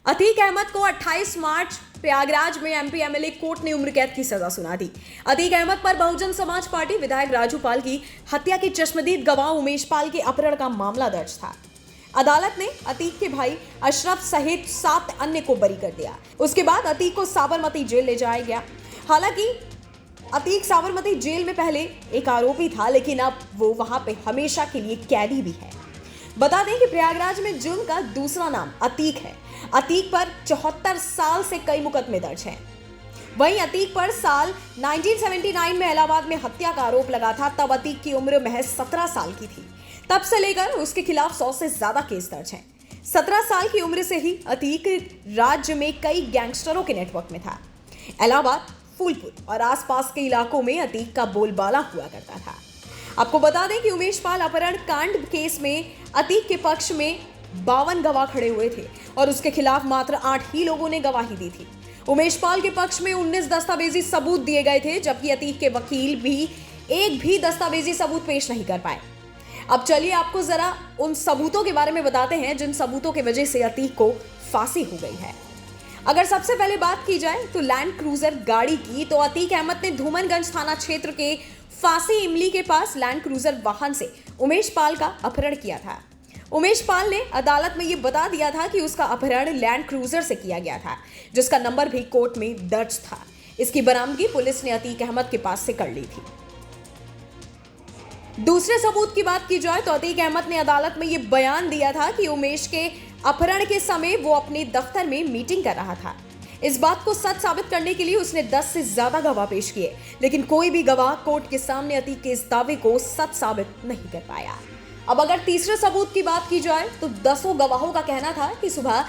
अतीक अहमद को 28 मार्च प्रयागराज में MP MLA court ने उम्र कैद की सजा सुना दी। अतीक अहमद पर बहुजन समाज पार्टी विधायक राजू पाल की हत्या के चश्मदीद गवाह उमेश पाल के अपहरण का मामला दर्ज था। अदालत ने अतीक के भाई अशरफ सहित 7 अन्य को बरी कर दिया। उसके बाद अतीक को साबरमती जेल ले जाया गया। हालांकि अतीक साबरमती जेल में पहले एक आरोपी था, लेकिन अब वो वहां पे हमेशा के लिए कैदी भी है। बता दें कि प्रयागराज में जुर्म का दूसरा नाम अतीक है। अतीक पर 74 साल से कई मुकदमे दर्ज हैं। वहीं अतीक पर साल 1979 में इलाहाबाद में हत्या का आरोप लगा था। तब अतीक की उम्र महज 17 साल की थी। तब से लेकर उसके खिलाफ 100 से ज्यादा केस दर्ज हैं। 17 साल की उम्र से ही अतीक राज्य में कई गैंगस्टरों के नेटवर्क में था। इलाहाबाद, फूलपुर और आसपास के इलाकों में अतीक का बोलबाला हुआ करता था। आपको बता दें कि उमेश पाल अपहरण कांड केस में अतीक के पक्ष में 52 गवाह खड़े हुए थे और उसके खिलाफ मात्र 8 ही लोगों ने गवाही दी थी। उमेश पाल के पक्ष में 19 दस्तावेजी सबूत दिए गए थे, जबकि अतीक के वकील भी एक भी दस्तावेजी सबूत पेश नहीं कर पाए। अब चलिए आपको जरा उन सबूतों के बारे में बताते हैं जिन सबूतों की वजह से अतीक को फांसी हो गई है। अगर सबसे पहले बात की जाए तो लैंड क्रूजर गाड़ी की, तो अतीक अहमद ने धूमनगंज थाना क्षेत्र के फांसी इमली के पास लैंड क्रूजर वाहन से उमेश पाल का अपहरण किया था। उमेश पाल ने अदालत में यह बता दिया था कि उसका अपहरण लैंड क्रूजर से किया गया था, जिसका नंबर भी कोर्ट में दर्ज था। इसकी बरामदगी पुलिस ने अतीक अहमद के पास से कर ली थी। दूसरे सबूत की बात की जाए तो अतीक अहमद ने अदालत में यह बयान दिया था कि उमेश के अपहरण के समय वो अपने दफ्तर में मीटिंग कर रहा था। इस बात को सच साबित करने के लिए उसने 10 से ज्यादा गवाह पेश किए, लेकिन कोई भी गवाह कोर्ट के सामने अतीक के इस दावे को सच साबित नहीं कर पाया। अब अगर तीसरे सबूत की बात की जाए तो 10 गवाहों का कहना था कि सुबह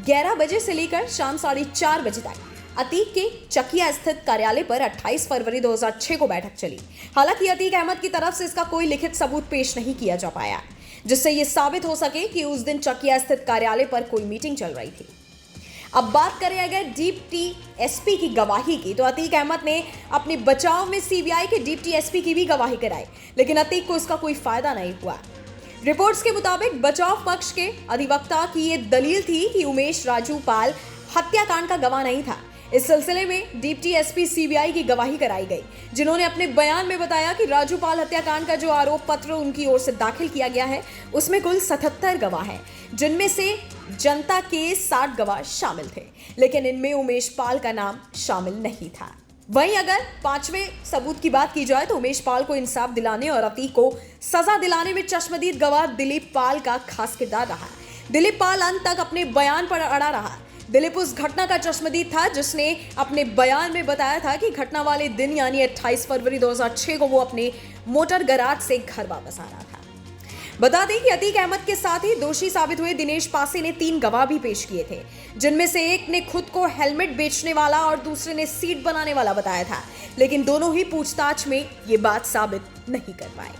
11 बजे से लेकर शाम 4:30 बजे तक अतीक के चकिया स्थित कार्यालय पर 28 फरवरी 2006 को बैठक चली। हालांकि अतीक अहमद की तरफ से इसका कोई लिखित सबूत पेश नहीं किया जा पाया, जिससे यह साबित हो सके कि उस दिन चकिया स्थित कार्यालय पर कोई मीटिंग चल रही थी। अब बात करें अगर डिप्टी एसपी की गवाही की, तो अतीक अहमद ने अपने बचाव में सीबीआई के डिप्टी एसपी की भी गवाही कराई, लेकिन अतीक को इसका कोई फायदा नहीं हुआ। रिपोर्ट्स के मुताबिक बचाव पक्ष के अधिवक्ता की यह दलील थी कि उमेश राजू पाल हत्याकांड का गवाह नहीं था। इस सिलसिले में डिप्टी एसपी सीबीआई की गवाही कराई गई, जिन्होंने अपने बयान में बताया कि राजू पाल हत्याकांड का जो आरोप पत्र उनकी ओर से दाखिल किया गया है, उसमें कुल 77 गवाह हैं, जिनमें से जनता के 60 गवाह शामिल थे, लेकिन इनमें उमेश पाल का नाम शामिल नहीं था। वहीं अगर पांचवें सबूत की बात की जाए तो उमेश पाल को इंसाफ दिलाने और अतीक को सजा दिलाने में चश्मदीद गवाह दिलीप पाल का खास किरदार रहा। दिलीप पाल अंत तक अपने बयान पर अड़ा रहा। दिलीप उस घटना का चश्मदीद था जिसने अपने बयान में बताया था कि घटना वाले दिन यानी 28 फरवरी 2006 को वो अपने मोटर गैराज से घर वापस आ रहा था। बता दें कि अतीक अहमद के साथ ही दोषी साबित हुए दिनेश पासे ने 3 गवाह भी पेश किए थे, जिनमें से एक ने खुद को हेलमेट बेचने वाला और दूसरे ने सीट बनाने वाला बताया था, लेकिन दोनों ही पूछताछ में ये बात साबित नहीं कर पाए।